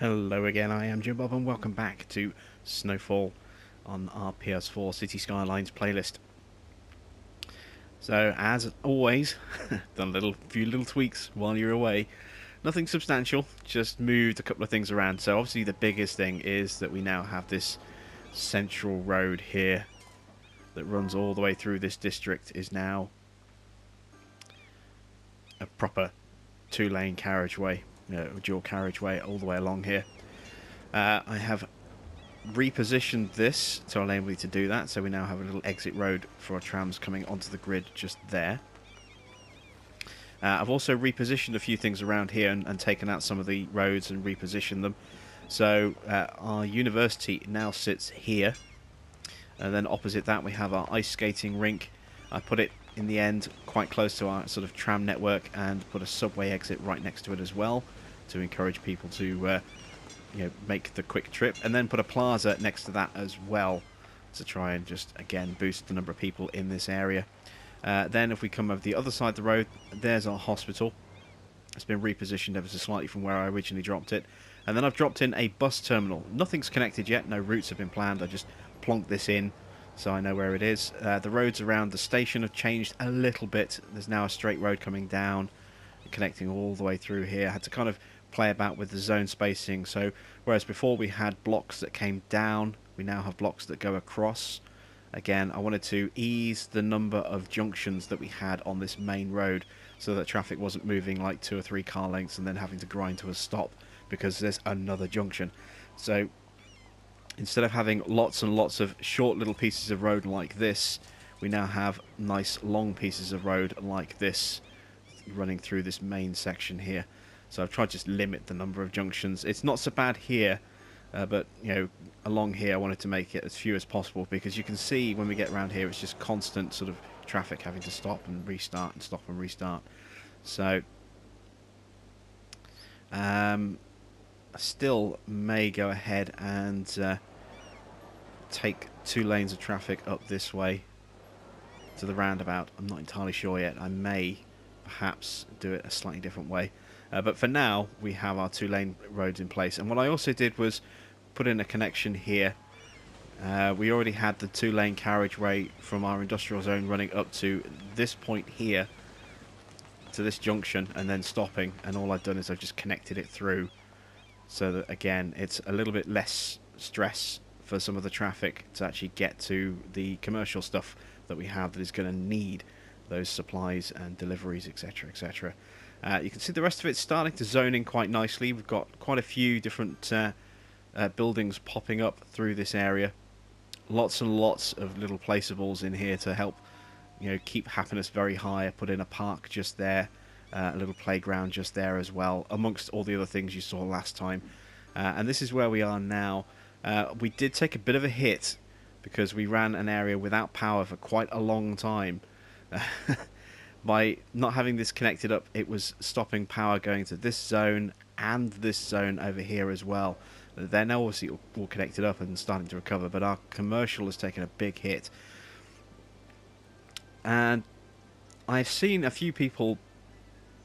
Hello again, I am Jim Bob and welcome back to Snowfall on our PS4 City Skylines playlist. So, as always, done few little tweaks while you're away. Nothing substantial, just moved a couple of things around. So obviously the biggest thing is that we now have this central road here that runs all the way through this district is now a proper two-lane carriageway, dual carriageway all the way along here. I have repositioned this to enable me to do that, so we now have a little exit road for our trams coming onto the grid just there. I've also repositioned a few things around here and taken out some of the roads and repositioned them. So our university now sits here, and then opposite that we have our ice skating rink. I put it in the end quite close to our sort of tram network and put a subway exit right next to it as well to encourage people to make the quick trip, and then put a plaza next to that as well to try and just again boost the number of people in this area. Then if we come over the other side of the road, there's our hospital. It's been repositioned ever so slightly from where I originally dropped it. And then I've dropped in a bus terminal. Nothing's connected yet, no routes have been planned. I just plonked this in so I know where it is. The roads around the station have changed a little bit. There's now a straight road coming down, connecting all the way through here. I had to kind of play about with the zone spacing. So whereas before we had blocks that came down, we now have blocks that go across. Again, I wanted to ease the number of junctions that we had on this main road so that traffic wasn't moving like 2 or 3 car lengths and then having to grind to a stop because there's another junction. So instead of having lots and lots of short little pieces of road like this, we now have nice long pieces of road like this running through this main section here. So I've tried to just limit the number of junctions. It's not so bad here, but along here I wanted to make it as few as possible, because you can see when we get around here it's just constant sort of traffic having to stop and restart and stop and restart. So I still may go ahead and take 2 lanes of traffic up this way to the roundabout. I'm not entirely sure yet. I may perhaps do it a slightly different way. But for now, we have our 2-lane roads in place. And what I also did was put in a connection here. We already had the 2-lane carriageway from our industrial zone running up to this point here, to this junction, and then stopping. And all I've done is I've just connected it through so that, again, it's a little bit less stress for some of the traffic to actually get to the commercial stuff that we have that is going to need those supplies and deliveries, etc., etc. You can see the rest of it's starting to zone in quite nicely. We've got quite a few different buildings popping up through this area. Lots and lots of little placeables in here to help keep happiness very high. I put in a park just there, a little playground just there as well, amongst all the other things you saw last time. And this is where we are now. We did take a bit of a hit because we ran an area without power for quite a long time. By not having this connected up, it was stopping power going to this zone and this zone over here as well. They're now obviously all connected up and starting to recover, but our commercial has taken a big hit. And I've seen a few people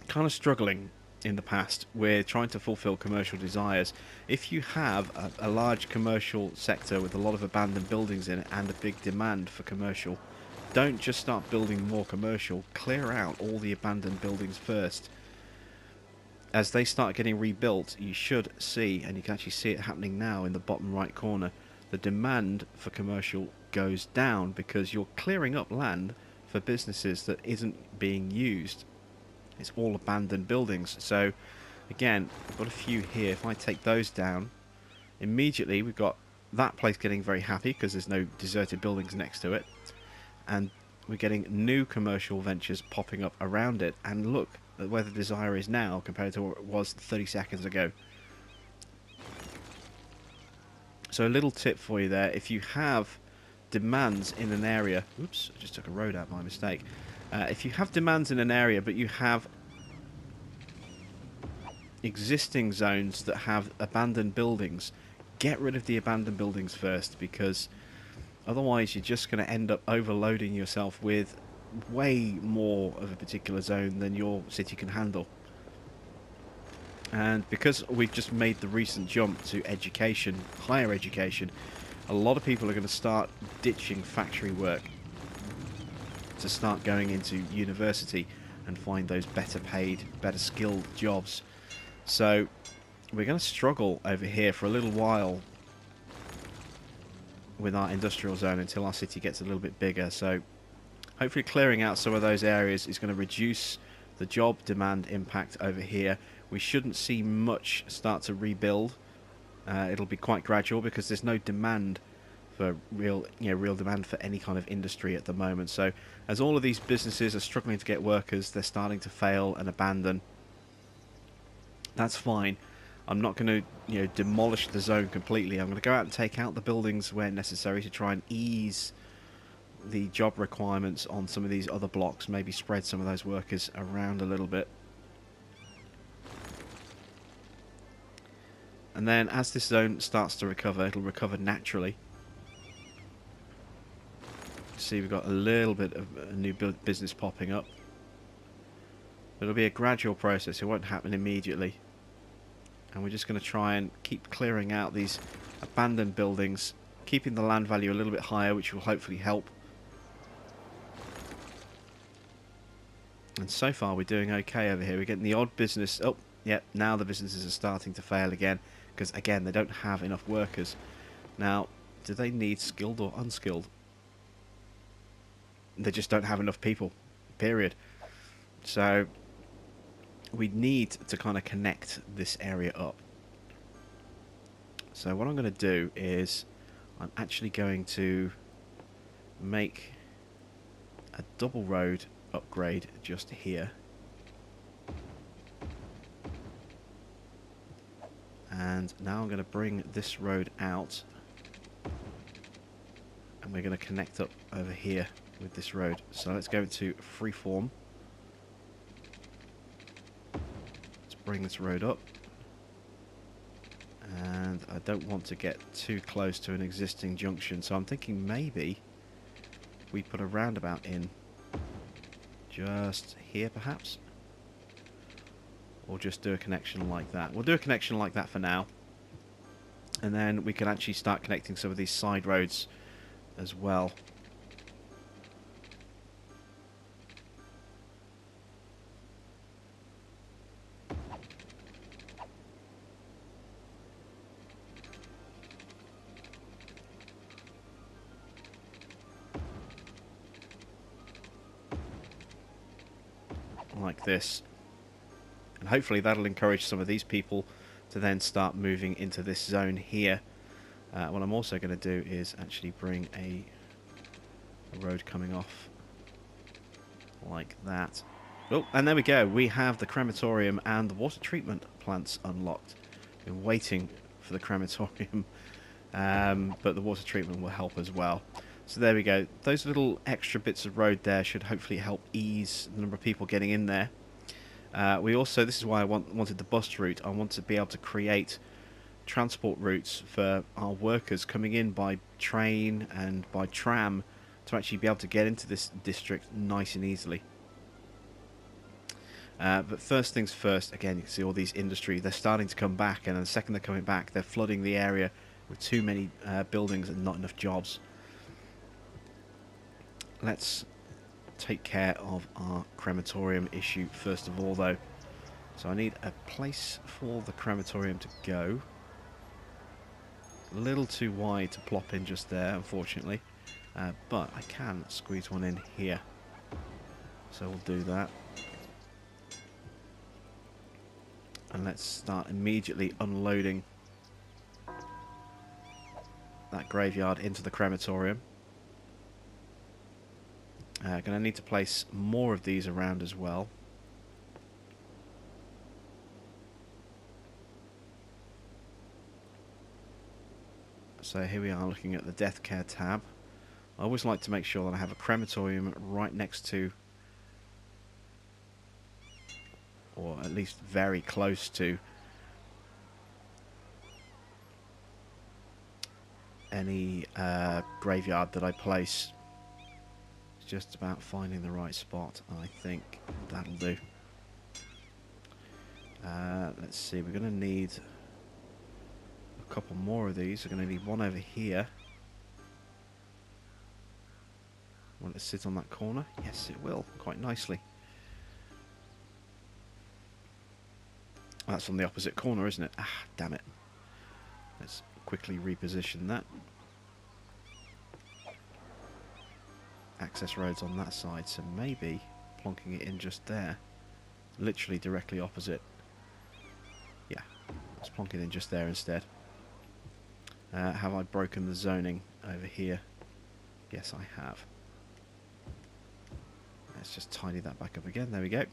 kind of struggling in the past with trying to fulfill commercial desires. If you have a large commercial sector with a lot of abandoned buildings in it and a big demand for commercial, don't just start building more commercial. Clear out all the abandoned buildings first. As they start getting rebuilt, you should see, and you can actually see it happening now in the bottom right corner, the demand for commercial goes down because you're clearing up land for businesses that isn't being used. It's all abandoned buildings. So again, I've got a few here. If I take those down, immediately we've got that place getting very happy because there's no deserted buildings next to it. And we're getting new commercial ventures popping up around it. And look at where the desire is now compared to where it was 30 seconds ago. So a little tip for you there. If you have demands in an area... Oops, I just took a road out by mistake. If you have demands in an area, but you have existing zones that have abandoned buildings, get rid of the abandoned buildings first, because otherwise you're just going to end up overloading yourself with way more of a particular zone than your city can handle. And because we've just made the recent jump to education, higher education, a lot of people are going to start ditching factory work to start going into university and find those better paid, better skilled jobs. So we're going to struggle over here for a little while with our industrial zone until our city gets a little bit bigger. So hopefully clearing out some of those areas is going to reduce the job demand impact over here. We shouldn't see much start to rebuild. It'll be quite gradual because there's no demand for real demand for any kind of industry at the moment. So as all of these businesses are struggling to get workers, they're starting to fail and abandon. That's fine. I'm not going to demolish the zone completely. I'm going to go out and take out the buildings where necessary to try and ease the job requirements on some of these other blocks, maybe spread some of those workers around a little bit. And then as this zone starts to recover, it'll recover naturally. See, we've got a little bit of a new business popping up. It'll be a gradual process. It won't happen immediately. And we're just going to try and keep clearing out these abandoned buildings, keeping the land value a little bit higher, which will hopefully help. And so far we're doing okay over here. We're getting the odd business. Oh, yeah, now the businesses are starting to fail again, because again, they don't have enough workers. Now, do they need skilled or unskilled? They just don't have enough people, period. So we need to kind of connect this area up. So what I'm going to do is I'm actually going to make a double road upgrade just here. And now I'm going to bring this road out, and we're going to connect up over here with this road. So let's go into freeform. Let's bring this road up. And I don't want to get too close to an existing junction, so I'm thinking maybe we put a roundabout in just here perhaps, or just do a connection like that. We'll do a connection like that for now, and then we can actually start connecting some of these side roads as well. Like this, and hopefully that'll encourage some of these people to then start moving into this zone here. What I'm also going to do is actually bring a road coming off like that. Oh, and there we go. We have the crematorium and the water treatment plants unlocked. Been waiting for the crematorium, but the water treatment will help as well. So there we go. Those little extra bits of road there should hopefully help ease the number of people getting in there. We also, this is why I wanted the bus route. I want to be able to create transport routes for our workers coming in by train and by tram to actually be able to get into this district nice and easily. But first things first, again, you can see all these industry, they're starting to come back, and the second they're coming back, they're flooding the area with too many buildings and not enough jobs. Let's take care of our crematorium issue first of all, though. So I need a place for the crematorium to go. A little too wide to plop in just there, unfortunately. But I can squeeze one in here. So we'll do that. And let's start immediately unloading that graveyard into the crematorium. Going to need to place more of these around as well. So here we are looking at the death care tab. I always like to make sure that I have a crematorium right next to, or at least very close to, any graveyard that I place. Just about finding the right spot. I think that'll do. Let's see, we're going to need a couple more of these. We're going to need one over here. Will it sit on that corner? Yes, it will, quite nicely. That's on the opposite corner, isn't it? Ah, damn it. Let's quickly reposition that. Access roads on that side, so maybe plonking it in just there. Literally directly opposite. Yeah, let's plonk it in just there instead. Have I broken the zoning over here? Yes, I have. Let's just tidy that back up again. There we go.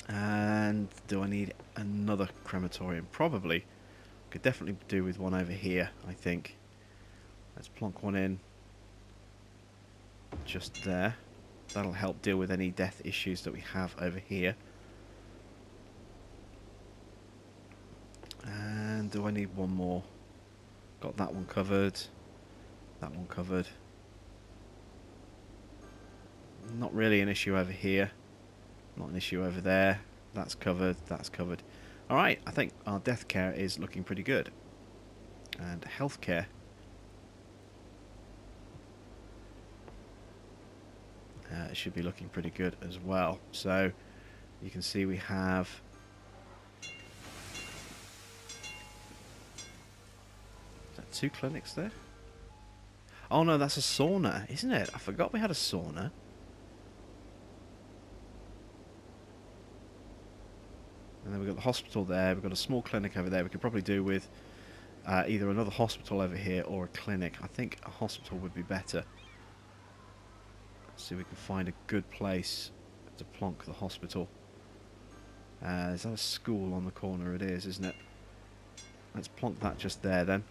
And do I need another crematorium? Probably. Could definitely do with one over here, I think. Let's plonk one in just there. That'll help deal with any death issues that we have over here. And do I need one more? Got that one covered. That one covered. Not really an issue over here. Not an issue over there. That's covered. That's covered. Alright, I think our death care is looking pretty good. And healthcare. It should be looking pretty good as well. So you can see we have is that 2 clinics there? Oh no, that's a sauna, isn't it? I forgot we had a sauna. And then we've got the hospital there. We've got a small clinic over there. We could probably do with either another hospital over here or a clinic. I think a hospital would be better. See if we can find a good place to plonk the hospital. Is that a school on the corner? It is, isn't it? Let's plonk that just there then.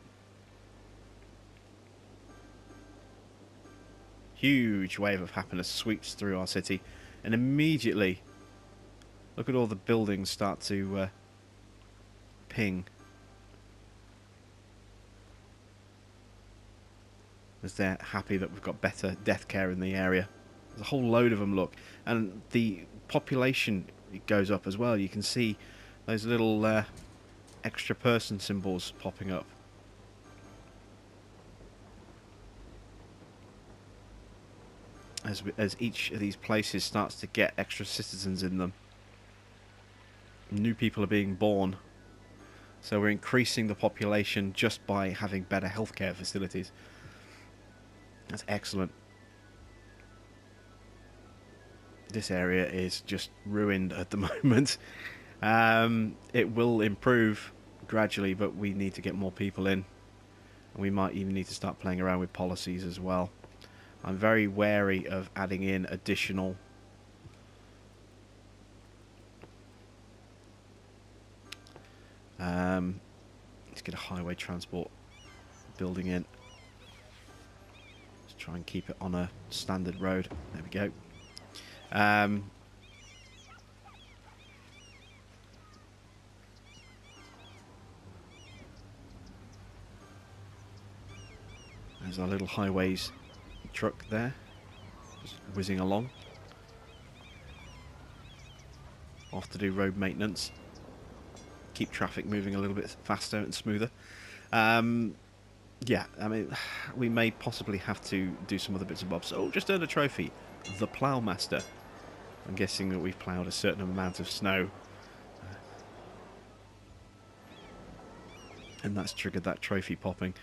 Huge wave of happiness sweeps through our city, and immediately look at all the buildings start to ping as they're happy that we've got better death care in the area. There's a whole load of them, look, and the population goes up as well. You can see those little extra person symbols popping up. As each of these places starts to get extra citizens in them. New people are being born. So we're increasing the population just by having better healthcare facilities. That's excellent. This area is just ruined at the moment. It will improve gradually, but we need to get more people in. And we might even need to start playing around with policies as well. I'm very wary of adding in additional let's get a highway transport building in. Let's try and keep it on a standard road. There we go. There's our little highways truck there, just whizzing along. Off to do road maintenance. Keep traffic moving a little bit faster and smoother. Yeah, I mean, we may possibly have to do some other bits and bobs. Oh, just earned a trophy. The Ploughmaster. I'm guessing that we've ploughed a certain amount of snow. And that's triggered that trophy popping.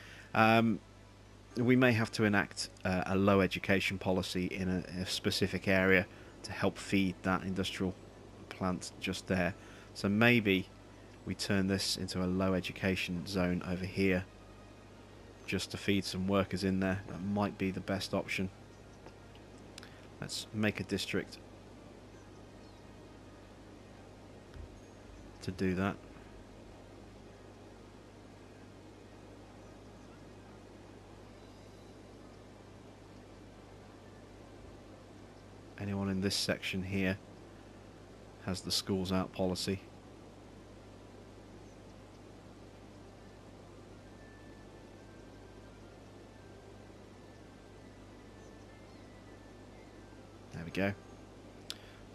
We may have to enact a low education policy in a specific area to help feed that industrial plant just there. So maybe we turn this into a low education zone over here just to feed some workers in there. That might be the best option. Let's make a district to do that. Anyone in this section here has the schools out policy. There we go.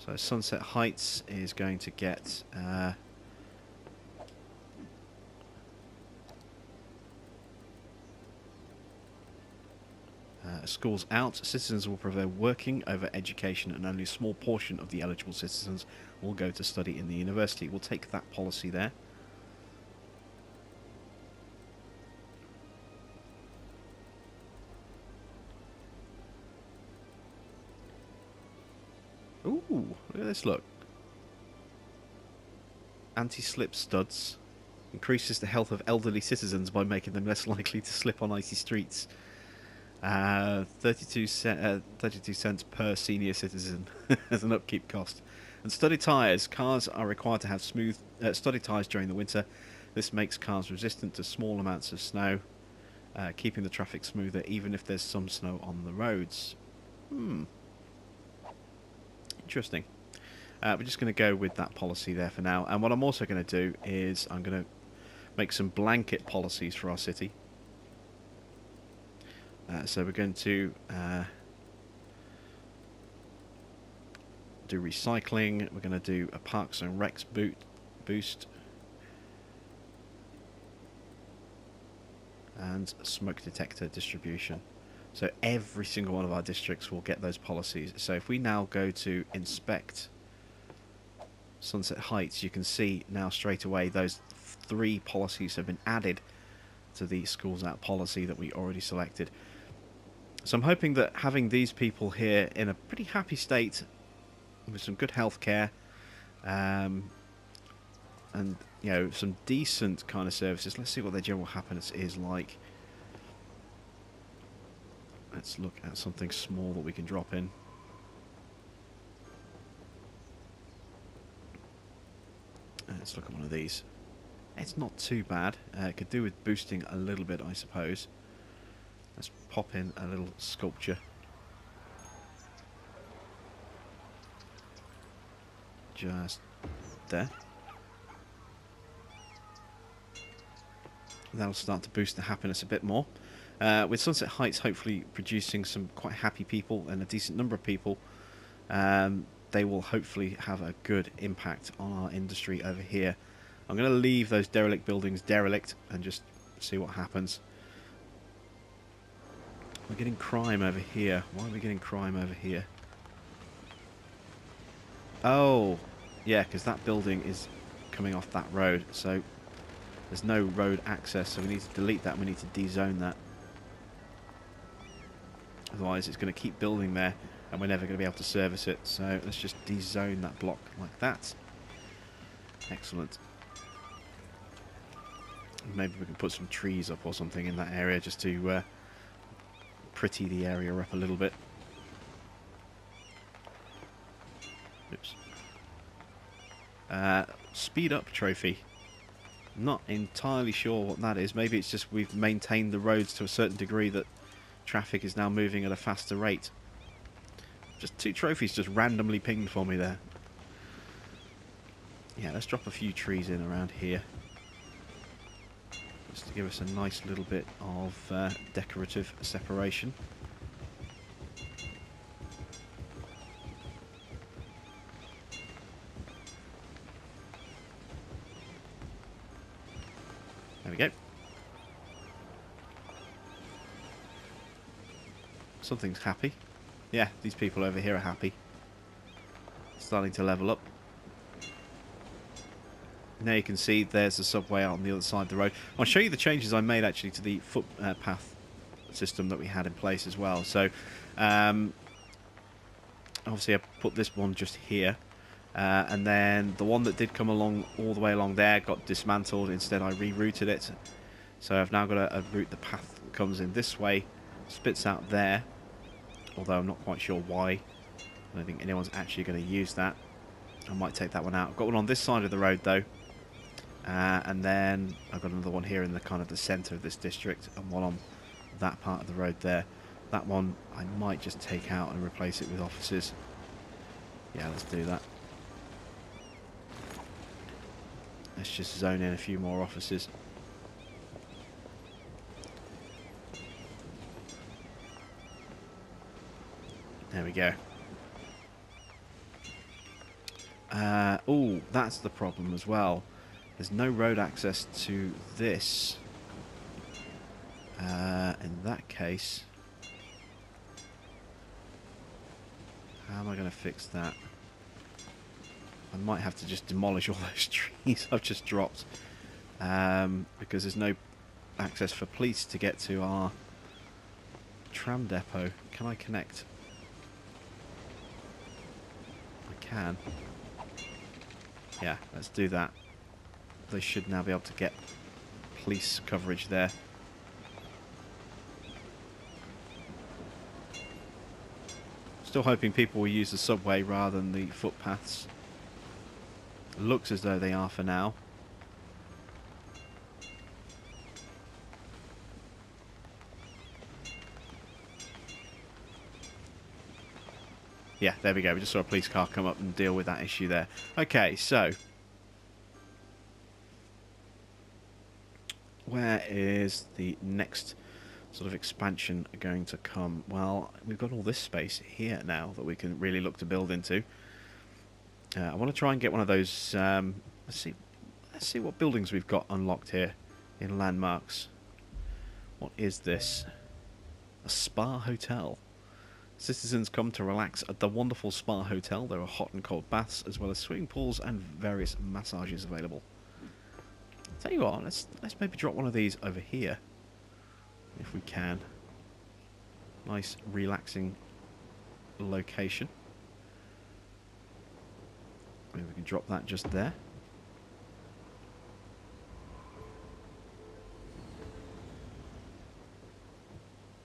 So Sunset Heights is going to get schools out. Citizens will prefer working over education, and only a small portion of the eligible citizens will go to study in the university. We'll take that policy there. Ooh, look at this, look. Anti-slip studs. Increases the health of elderly citizens by making them less likely to slip on icy streets. 32 cents per senior citizen as an upkeep cost. And studded tyres. Cars are required to have smooth studded tyres during the winter. This makes cars resistant to small amounts of snow, keeping the traffic smoother even if there's some snow on the roads. Interesting. We're just going to go with that policy there for now. And what I'm also going to do is I'm going to make some blanket policies for our city. So we're going to do recycling. We're going to do a Parks and Recs boost. And smoke detector distribution. So every single one of our districts will get those policies. So if we now go to inspect Sunset Heights, you can see now straight away those 3 policies have been added to the schools out policy that we already selected. So I'm hoping that having these people here in a pretty happy state with some good health care and you know, some decent kind of services. Let's see what their general happiness is like. Let's look at something small that we can drop in. Let's look at one of these. It's not too bad. It could do with boosting a little bit, I suppose. Let's pop in a little sculpture. Just there. That'll start to boost the happiness a bit more. With Sunset Heights hopefully producing some quite happy people and a decent number of people, they will hopefully have a good impact on our industry over here. I'm going to leave those derelict buildings derelict and just see what happens. We're getting crime over here. Why are we getting crime over here? Oh, yeah, because that building is coming off that road, so there's no road access, so we need to delete that. We need to dezone that. Otherwise, it's going to keep building there, and we're never going to be able to service it. So let's just dezone that block like that. Excellent. Maybe we can put some trees up or something in that area just to pretty the area up a little bit. Oops. Speed up trophy. Not entirely sure what that is. Maybe it's just we've maintained the roads to a certain degree that traffic is now moving at a faster rate. Just 2 trophies just randomly pinged for me there. Yeah, let's drop a few trees in around here. Just to give us a nice little bit of decorative separation. There we go. Something's happy. Yeah, these people over here are happy. Starting to level up. Now you can see there's the subway out on the other side of the road. I'll show you the changes I made actually to the footpath system that we had in place as well. So, obviously I put this one just here. And then the one that did come along all the way along there got dismantled. Instead I rerouted it. So I've now got a route. The path that comes in this way, spits out there. Although I'm not quite sure why. I don't think anyone's actually going to use that. I might take that one out. I've got one on this side of the road though. And then I've got another one here in the kind of the centre of this district, and one on that part of the road there. That one I might just take out and replace it with offices. Yeah, let's do that. Let's just zone in a few more offices. There we go. Oh, that's the problem as well. There's no road access to this. In that case, how am I going to fix that? I might have to just demolish all those trees I've just dropped. Because there's no access for police to get to our tram depot. Can I connect? I can. Yeah, let's do that. They should now be able to get police coverage there. Still hoping people will use the subway rather than the footpaths. Looks as though they are for now. Yeah, there we go. We just saw a police car come up and deal with that issue there. Okay, so where is the next sort of expansion going to come? Well, we've got all this space here now that we can really look to build into. I want to try and get one of those. Let's see what buildings we've got unlocked here in landmarks. What is this? A spa hotel. Citizens come to relax at the wonderful spa hotel. There are hot and cold baths as well as swimming pools and various massages available. Tell you what, let's maybe drop one of these over here if we can. Nice relaxing location. Maybe we can drop that just there.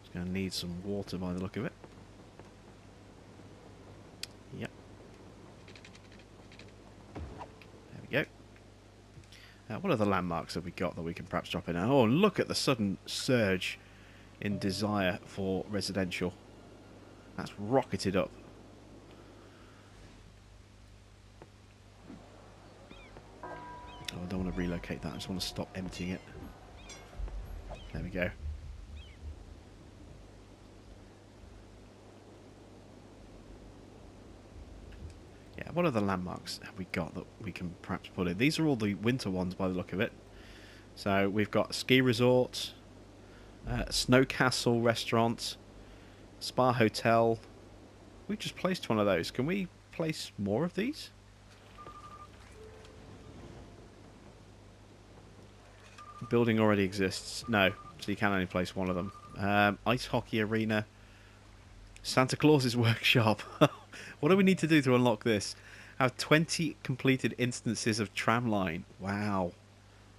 It's going to need some water by the look of it. Yep. There we go. What other landmarks have we got that we can perhaps drop in? Oh, look at the sudden surge in desire for residential. That's rocketed up. Oh, I don't want to relocate that. I just want to stop emptying it. There we go. Yeah, what other landmarks have we got that we can perhaps put in? These are all the winter ones by the look of it. So we've got ski resort, snow castle restaurant, spa hotel. We just placed one of those. Can we place more of these? Building already exists. No, so you can only place one of them. Ice hockey arena. Santa Claus's workshop. What do we need to do to unlock this? Have 20 completed instances of tramline. Wow.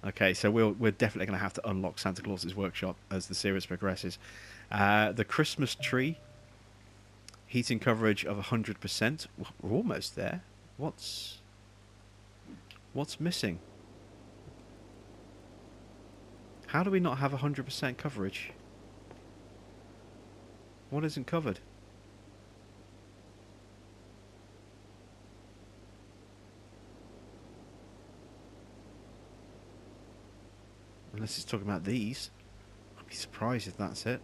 Okay, so we're definitely going to have to unlock Santa Claus's workshop as the series progresses. The Christmas tree. Heating coverage of 100%. We're almost there. What's missing? How do we not have 100% coverage? What isn't covered? Unless it's talking about these. I'd be surprised if that's it.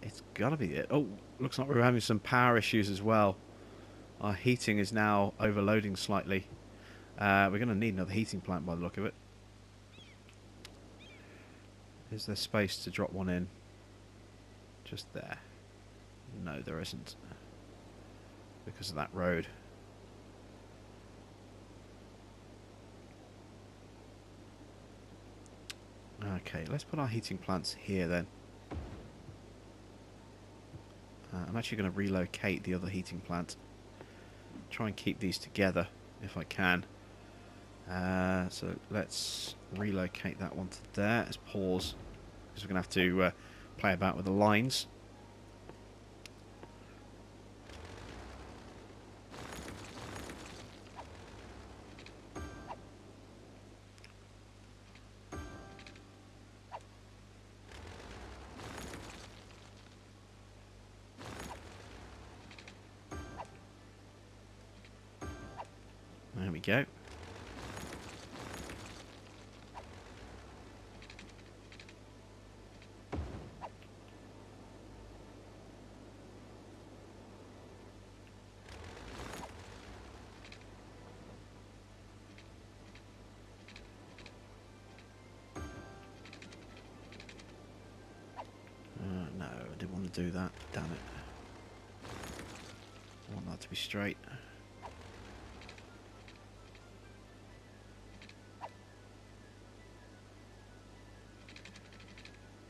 It's gotta be it. Oh, looks like we're having some power issues as well. Our heating is now overloading slightly. We're going to need another heating plant by the look of it. Is there space to drop one in? Just there. No, there isn't. Because of that road. Okay, let's put our heating plants here then. I'm actually going to relocate the other heating plant. Try and keep these together if I can. So let's relocate that one to there. Let's pause because we're going to have to play about with the lines. There we go. doesn't do that. Damn it. I want that to be straight.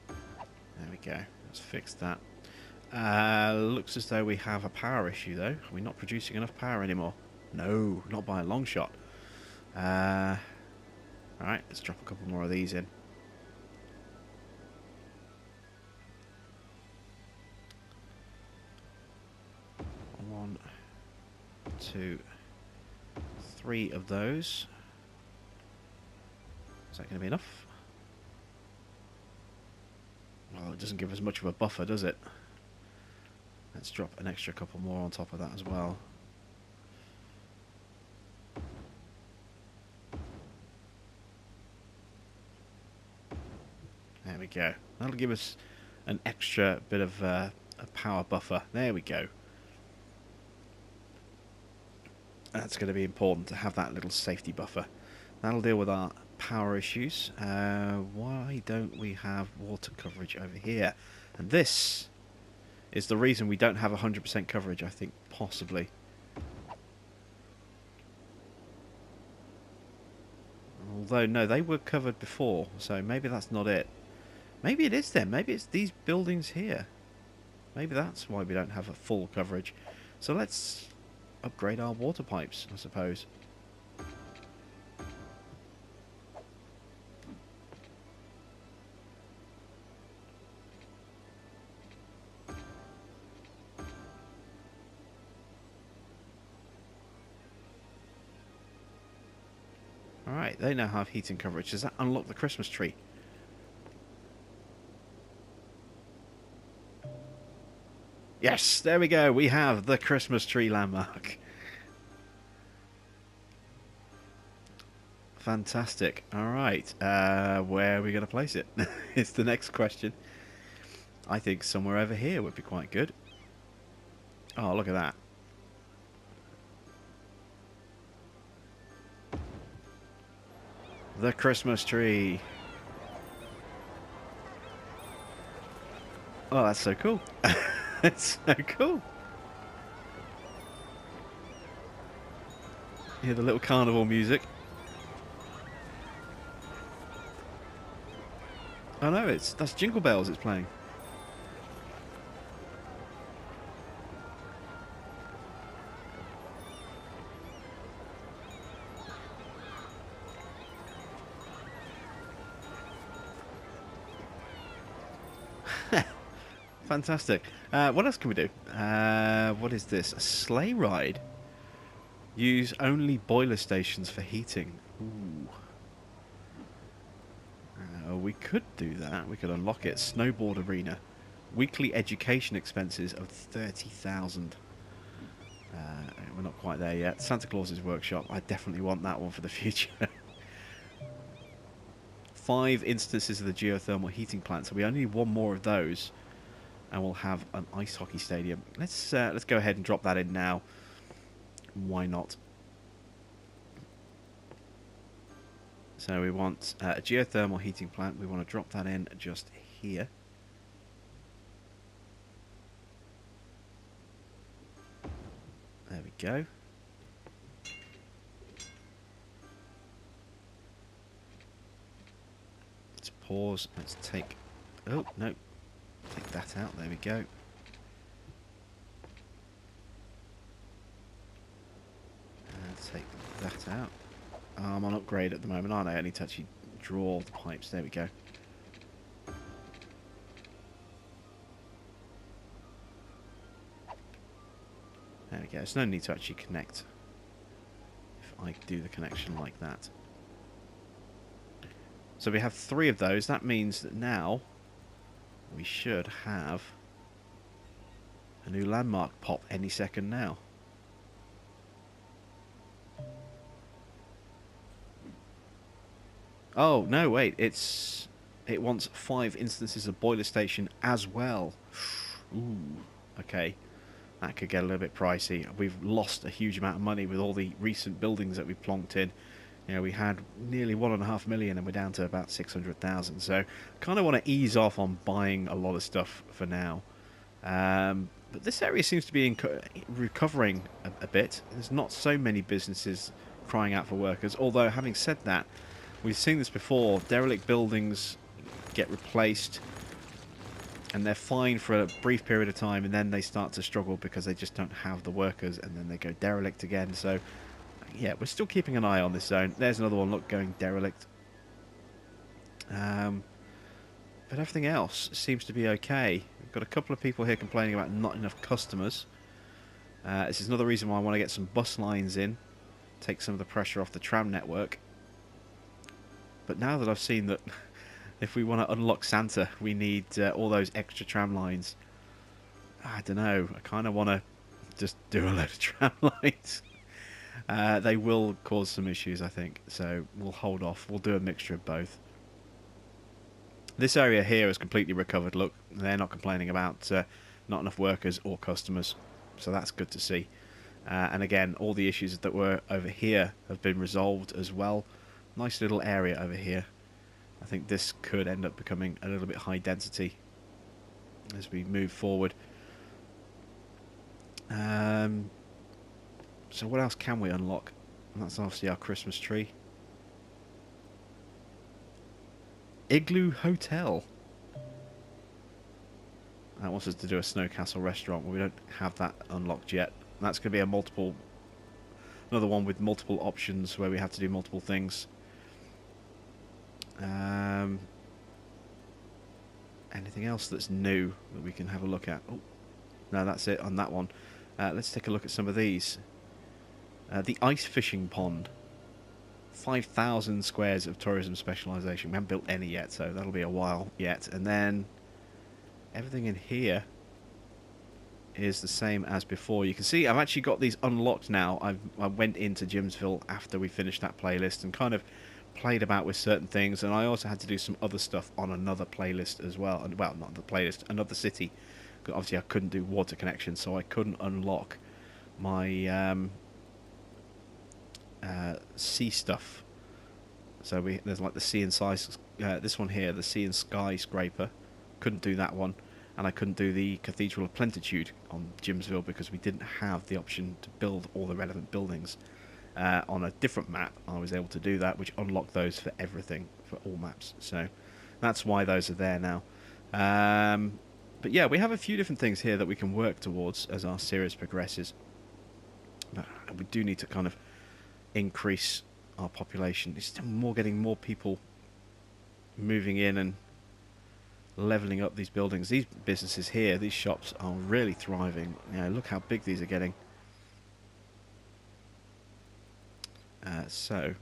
There we go. Let's fix that. Looks as though we have a power issue, though. Are we not producing enough power anymore? No, not by a long shot. Alright, let's drop a couple more of these in. 1, 2, 3 of those. Is that going to be enough? Well, it doesn't give us much of a buffer, does it? Let's drop an extra couple more on top of that as well. There we go. That'll give us an extra bit of a power buffer. There we go. That's going to be important to have that little safety buffer. That'll deal with our power issues. Why don't we have water coverage over here? And this is the reason we don't have 100% coverage, I think, possibly. Although, no, they were covered before, so maybe that's not it. Maybe it is then. Maybe it's these buildings here. Maybe that's why we don't have a full coverage. So let's upgrade our water pipes, I suppose. Alright, they now have heating coverage. Does that unlock the Christmas tree? Yes, there we go. We have the Christmas tree landmark. Fantastic. Alright, where are we going to place it? It's the next question. I think somewhere over here would be quite good. Oh, look at that. The Christmas tree. Oh, that's so cool. It's so cool. You hear the little carnival music. Oh no, that's Jingle Bells it's playing. Fantastic. What else can we do? What is this? A sleigh ride. Use only boiler stations for heating. Ooh. We could do that. We could unlock it. Snowboard arena. Weekly education expenses of 30,000. We're not quite there yet. Santa Claus's workshop. I definitely want that one for the future. 5 instances of the geothermal heating plant. So we only need one more of those. And we'll have an ice hockey stadium. Let's go ahead and drop that in now. Why not? So we want a geothermal heating plant. We want to drop that in just here. There we go. Let's pause. Let's take... Oh, no. Take that out. There we go. And take that out. I'm on upgrade at the moment, aren't I? I need to actually draw the pipes. There we go. There we go. There's no need to actually connect if I do the connection like that. So we have 3 of those. That means that now we should have a new landmark pop any second now. Oh, no, wait. It wants 5 instances of boiler station as well. Ooh, okay. That could get a little bit pricey. We've lost a huge amount of money with all the recent buildings that we've plonked in. You know, we had nearly 1.5 million and we're down to about 600,000. So, kind of want to ease off on buying a lot of stuff for now. But this area seems to be recovering a bit. There's not so many businesses crying out for workers. Although, having said that, we've seen this before. Derelict buildings get replaced, and they're fine for a brief period of time, and then they start to struggle because they just don't have the workers, and then they go derelict again. So, yeah, we're still keeping an eye on this zone. There's another one, look, going derelict. But everything else seems to be okay. We've got a couple of people here complaining about not enough customers. This is another reason why I want to get some bus lines in, take some of the pressure off the tram network. But now that I've seen that if we want to unlock Santa, we need all those extra tram lines. I don't know. I kind of want to just do a load of tram lines. They will cause some issues, I think. So we'll hold off. We'll do a mixture of both. This area here is completely recovered. Look, they're not complaining about not enough workers or customers. So that's good to see. And again, all the issues that were over here have been resolved as well. Nice little area over here. I think this could end up becoming a little bit high density as we move forward. So what else can we unlock? And that's obviously our Christmas tree. Igloo Hotel. That wants us to do a Snow Castle restaurant. Well, we don't have that unlocked yet. And that's going to be another one with multiple options where we have to do multiple things. Anything else that's new that we can have a look at? Oh, no, that's it on that one. Let's take a look at some of these. The ice fishing pond. 5,000 squares of tourism specialisation. We haven't built any yet, so that'll be a while yet. And then everything in here is the same as before. You can see I've actually got these unlocked now. I went into Jimsville after we finished that playlist and kind of played about with certain things, and I also had to do some other stuff on another playlist as well. And well, not the playlist, another city. Obviously, I couldn't do water connections, so I couldn't unlock my sea stuff. So there's like the sea and sky. This one here, the sea and sky scraper. Couldn't do that one, and I couldn't do the Cathedral of Plentitude on Jimsville because we didn't have the option to build all the relevant buildings. On a different map, I was able to do that, which unlocked those for everything, for all maps. So that's why those are there now. But yeah, we have a few different things here that we can work towards as our series progresses. But we do need to kind of increase our population. It's still getting more people moving in and leveling up these buildings. These businesses here, these shops are really thriving. You know, look how big these are getting. So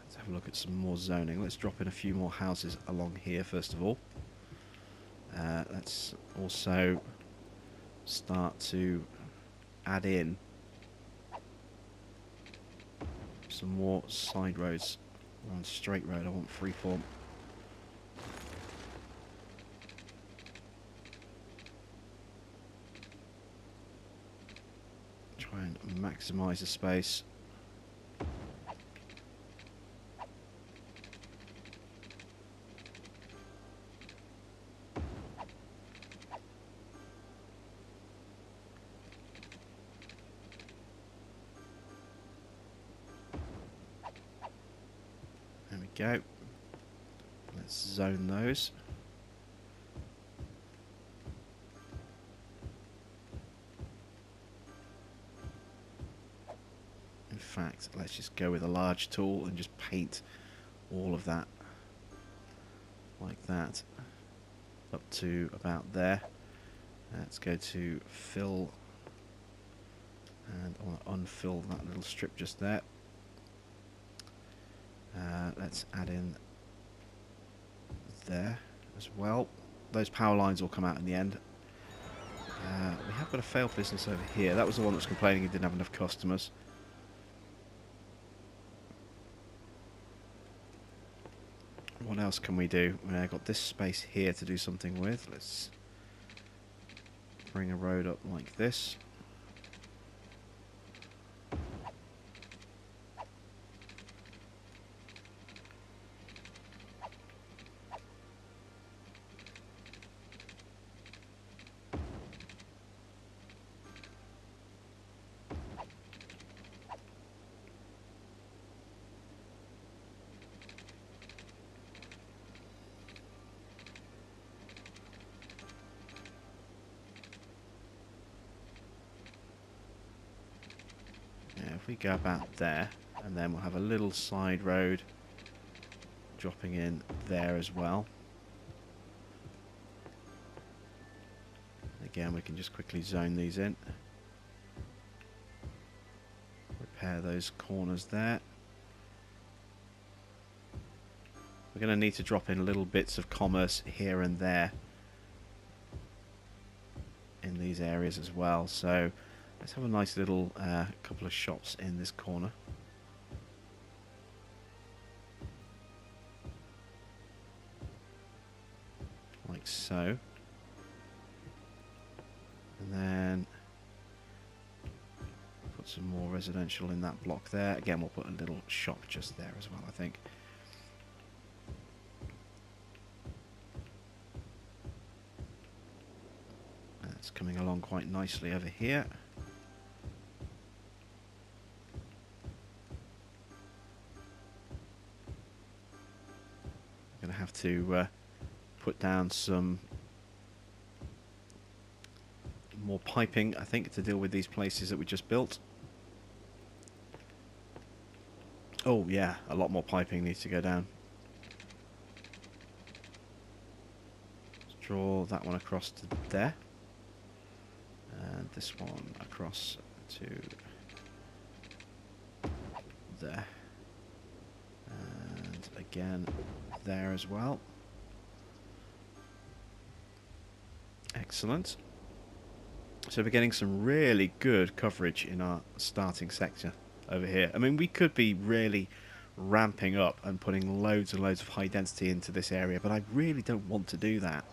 let's have a look at some more zoning. Let's drop in a few more houses along here first of all. Let's also start to add in some more side roads. I want straight road, I want freeform. Try and maximise the space. There we go. Let's zone those. In fact, let's just go with a large tool and just paint all of that like that up to about there. Let's go to fill, and I want to unfill that little strip just there. Let's add in there as well. Those power lines will come out in the end. We have got a failed business over here. That was the one that was complaining he didn't have enough customers. What else can we do? I've got this space here to do something with. Let's bring a road up like this. if we go about there, and then we'll have a little side road dropping in there as well. Again, we can just quickly zone these in. Repair those corners there. We're going to need to drop in little bits of commerce here and there in these areas as well. So let's have a nice little couple of shops in this corner. Like so. And then put some more residential in that block there. Again, we'll put a little shop just there as well, I think. That's coming along quite nicely over here. I'm going to have to put down some more piping, I think, to deal with these places that we just built. Oh yeah, a lot more piping needs to go down. Let's draw that one across to there. And this one across to there. And again there as well. Excellent. So we're getting some really good coverage in our starting sector over here. I mean, we could be really ramping up and putting loads and loads of high density into this area, but I really don't want to do that.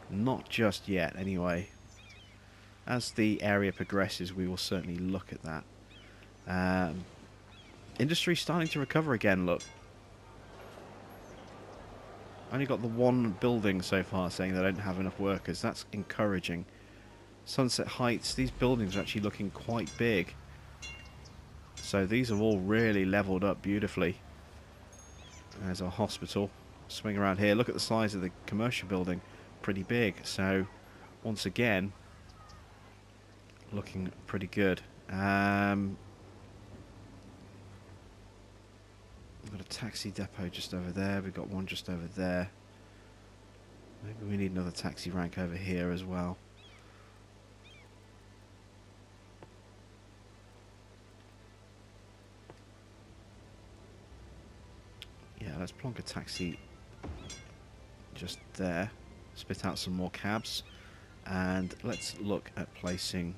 Not just yet, anyway. As the area progresses, we will certainly look at that. Industry's starting to recover again, look. Only got the one building so far saying they don't have enough workers. That's encouraging. Sunset Heights, these buildings are actually looking quite big. So these are all really leveled up beautifully. There's our hospital. Swing around here. Look at the size of the commercial building. Pretty big. So once again, looking pretty good. We've got a taxi depot just over there. We've got one just over there. Maybe we need another taxi rank over here as well. Yeah, let's plonk a taxi just there. Spit out some more cabs. And let's look at placing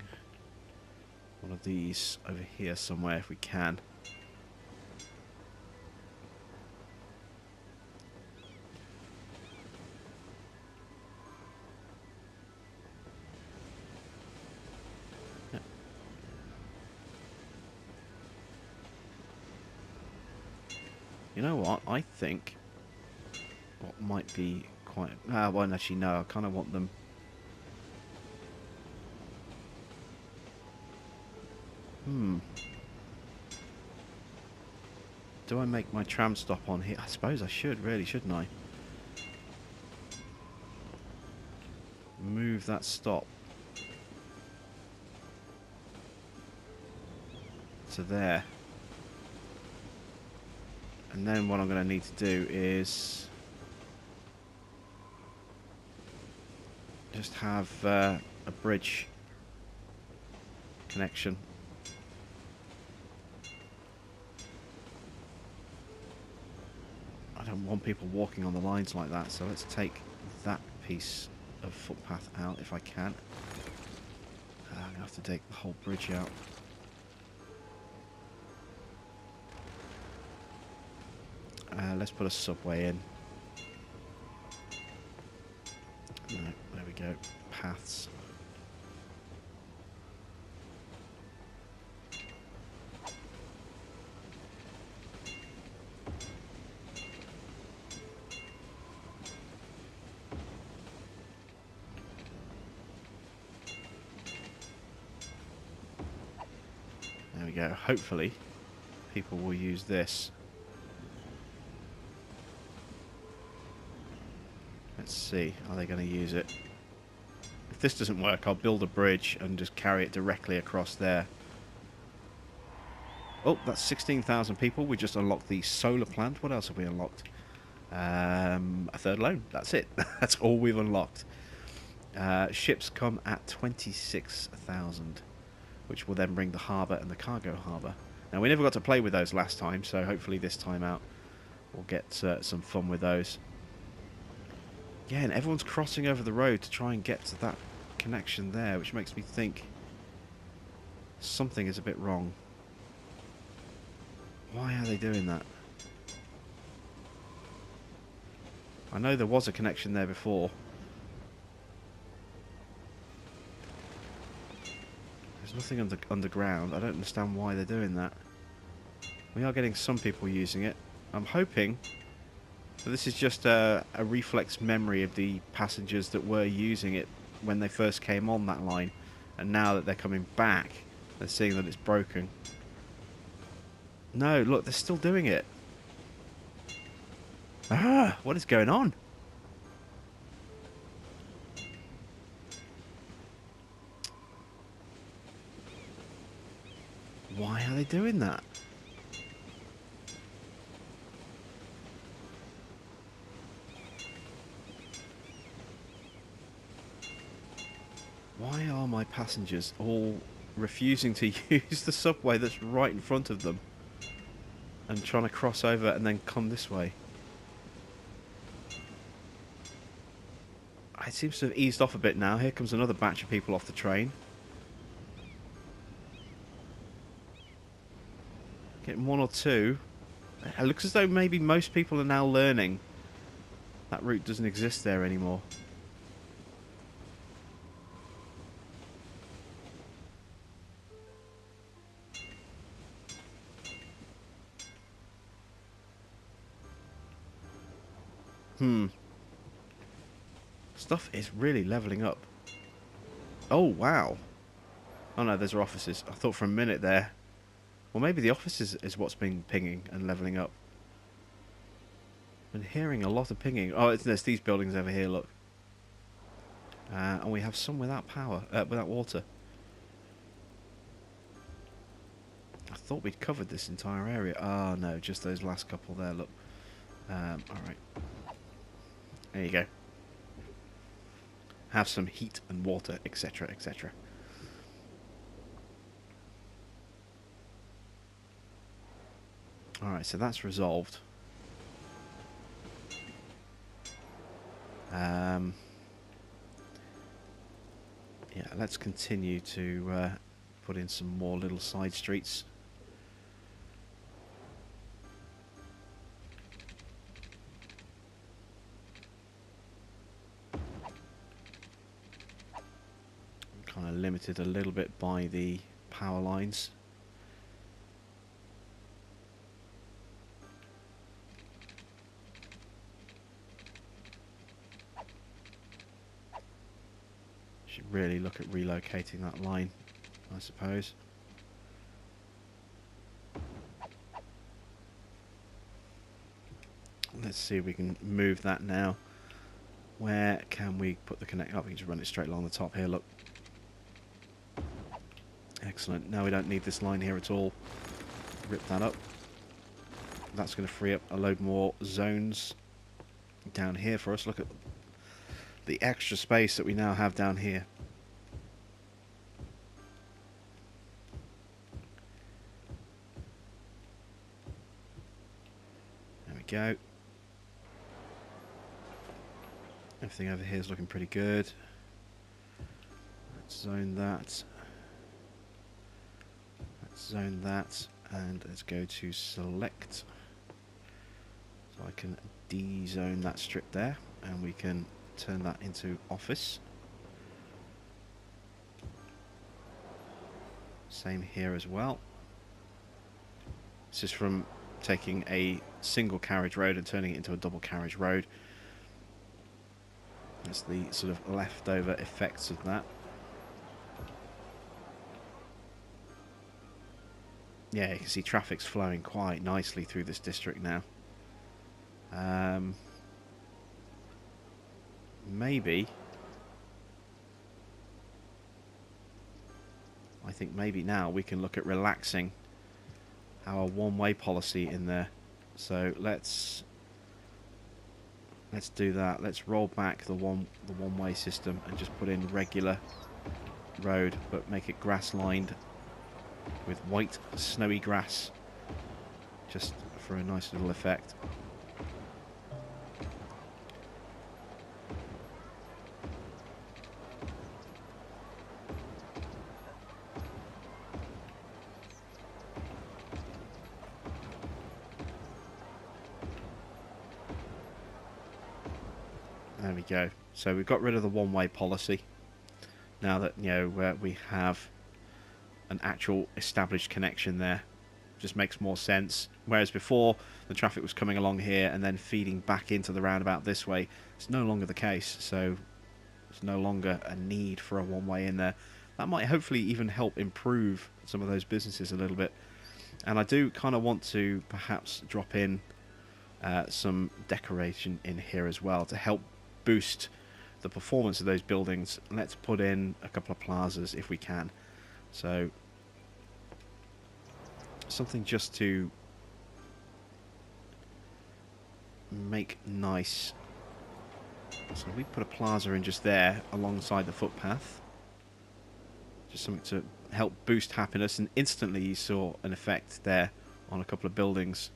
one of these over here somewhere if we can. Yep. You know what? I think what might be quite... well, actually, no. I kind of want them... Do I make my tram stop on here? I suppose I should, really, shouldn't I? Move that stop to there. And then what I'm going to need to do is just have a bridge connection. I don't want people walking on the lines like that, so let's take that piece of footpath out if I can. I'm going to have to take the whole bridge out. Let's put a subway in. No, there we go. Paths. There we go. Hopefully, people will use this. Let's see, are they going to use it? If this doesn't work, I'll build a bridge and just carry it directly across there. Oh, that's 16,000 people. We just unlocked the solar plant. What else have we unlocked? A third loan. That's it. That's all we've unlocked. Ships come at 26,000, which will then bring the harbour and the cargo harbour. Now, we never got to play with those last time, so hopefully this time out we'll get some fun with those. Yeah, and everyone's crossing over the road to try and get to that connection there, which makes me think something is a bit wrong. Why are they doing that? I know there was a connection there before. There's nothing underground. I don't understand why they're doing that. We are getting some people using it. I'm hoping that this is just a reflex memory of the passengers that were using it when they first came on that line. And now that they're coming back, they're seeing that it's broken. No, look, they're still doing it. Ah, what is going on? Why are they doing that? Why are my passengers all refusing to use the subway that's right in front of them and trying to cross over and then come this way? It seems to have eased off a bit now. Here comes another batch of people off the train. Getting one or two. It looks as though maybe most people are now learning that route doesn't exist there anymore. Stuff is really leveling up. Oh, wow. Oh no, those are offices. I thought for a minute there. Well, maybe the offices is what's been pinging and leveling up. Been hearing a lot of pinging. Oh, there's these buildings over here, look. And we have some without power, without water. I thought we'd covered this entire area. Oh no, just those last couple there, look. Alright. There you go. Have some heat and water, etc., etc. Alright, so that's resolved. Yeah, let's continue to put in some more little side streets. Kind of limited a little bit by the power lines. Should really look at relocating that line, I suppose. Let's see if we can move that now. Where can we put the connect? Oh, we can just run it straight along the top here, look. Excellent. Now we don't need this line here at all. Rip that up. That's going to free up a load more zones down here for us. Look at the extra space that we now have down here. There we go. Everything over here is looking pretty good. Let's zone that. Let's zone that. And let's go to select. So I can de-zone that strip there. And we can turn that into office. Same here as well. This is from taking a single carriage road and turning it into a double carriage road. That's the sort of leftover effects of that. Yeah, you can see traffic's flowing quite nicely through this district now. Maybe. I think maybe now we can look at relaxing our one-way policy in there. So let's do that. Let's roll back the one-way system and just put in regular road, but make it grass lined with white snowy grass, just for a nice little effect. There we go. So we've got rid of the one-way policy. Now that, you know, we have an actual established connection there. Just makes more sense. Whereas before, the traffic was coming along here and then feeding back into the roundabout this way. It's no longer the case, so it's no longer a need for a one-way in there. That might hopefully even help improve some of those businesses a little bit. And I do kind of want to perhaps drop in some decoration in here as well to help boost the performance of those buildings. Let's put in a couple of plazas if we can. So something just to make nice. So we put a plaza in just there alongside the footpath. Just something to help boost happiness, and instantly you saw an effect there on a couple of buildings.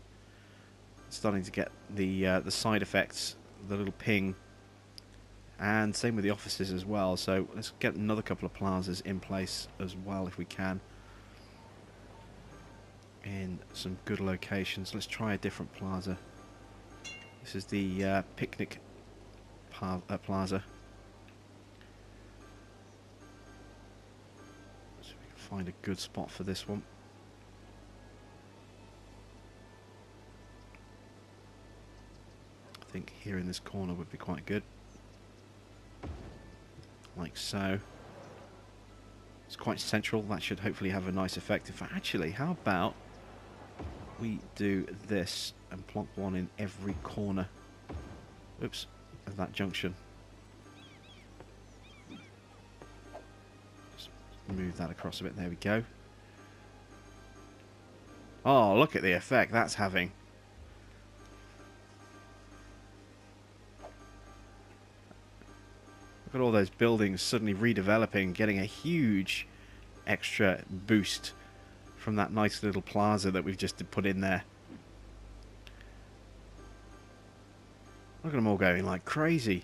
Starting to get the side effects, the little ping. And same with the offices as well. So let's get another couple of plazas in place as well if we can. In some good locations. Let's try a different plaza. This is the picnic plaza. So we can find a good spot for this one. I think here in this corner would be quite good. Like so. It's quite central. That should hopefully have a nice effect. In fact, actually, how about we do this and plonk one in every corner, oops, of that junction. Just move that across a bit. There we go. Oh, look at the effect that's having. Look at all those buildings suddenly redeveloping, getting a huge extra boost from that nice little plaza that we've just put in there. Look at them all going like crazy.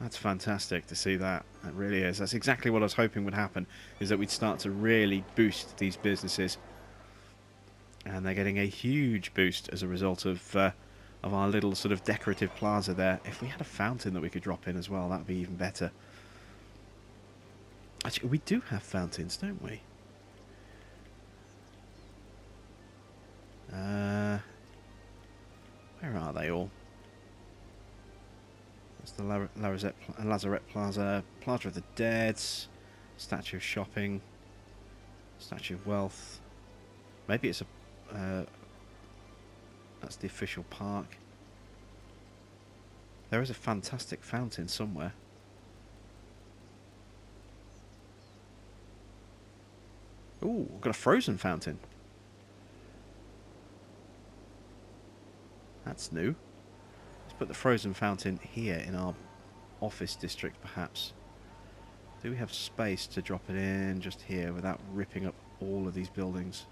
That's fantastic to see that. That really is. That's exactly what I was hoping would happen, is that we'd start to really boost these businesses. And they're getting a huge boost as a result of our little sort of decorative plaza there. If we had a fountain that we could drop in as well, that would be even better. Actually, we do have fountains, don't we? Where are they all? That's the Lazarette Plaza, Plaza of the Dead, Statue of Shopping, Statue of Wealth. Maybe it's a... that's the official park. There is a fantastic fountain somewhere. Ooh, we've got a frozen fountain. That's new. Let's put the frozen fountain here in our office district, perhaps. Do we have space to drop it in just here without ripping up all of these buildings?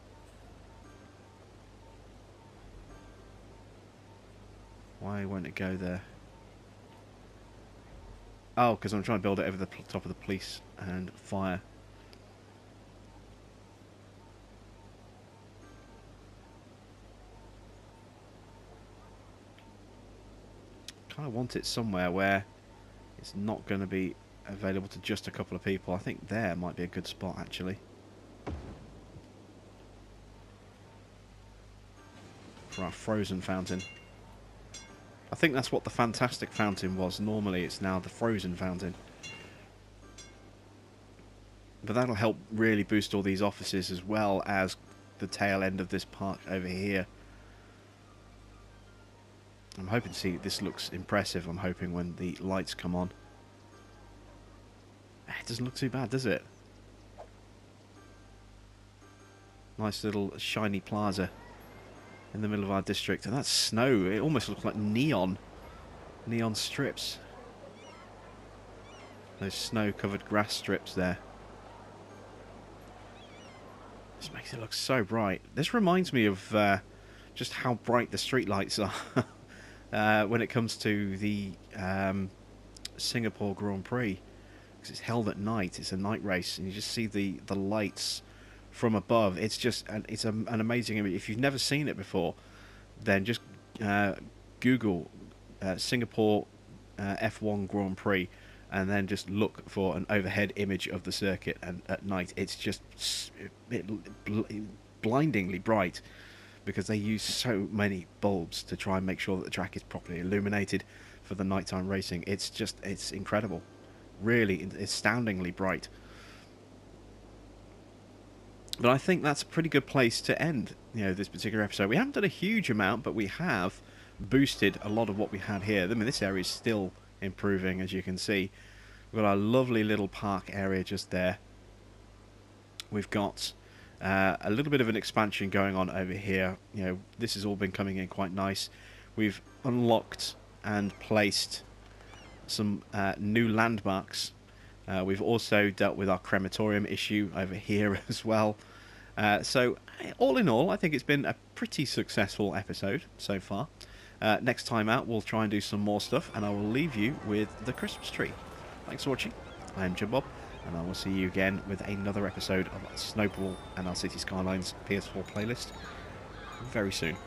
Why won't it go there? Oh, because I'm trying to build it over the top of the police and fire. Kind of want it somewhere where it's not going to be available to just a couple of people. I think there might be a good spot, actually. For our frozen fountain. I think that's what the fantastic fountain was. Normally it's now the frozen fountain. But that'll help really boost all these offices as well as the tail end of this park over here. I'm hoping to see this looks impressive. I'm hoping when the lights come on. It doesn't look too bad, does it? Nice little shiny plaza in the middle of our district. And that's snow. It almost looks like neon strips. Those snow-covered grass strips there. This makes it look so bright. This reminds me of just how bright the streetlights are when it comes to the Singapore Grand Prix. Because it's held at night. It's a night race, and you just see the lights from above. It's just it's an amazing image. If you've never seen it before, then just Google Singapore F1 Grand Prix, and then just look for an overhead image of the circuit. And at night, it's just blindingly bright, because they use so many bulbs to try and make sure that the track is properly illuminated for the nighttime racing. It's incredible, really astoundingly bright. But I think that's a pretty good place to end, this particular episode. We haven't done a huge amount, but we have boosted a lot of what we had here. I mean, this area is still improving, as you can see. We've got our lovely little park area just there. We've got a little bit of an expansion going on over here. This has all been coming in quite nice. We've unlocked and placed some new landmarks. We've also dealt with our crematorium issue over here as well. So, all in all, I think it's been a pretty successful episode so far. Next time out, we'll try and do some more stuff, and I will leave you with the Christmas tree. Thanks for watching. I am Jim Bob, and I will see you again with another episode of Snowfall and our City Skylines PS4 playlist very soon.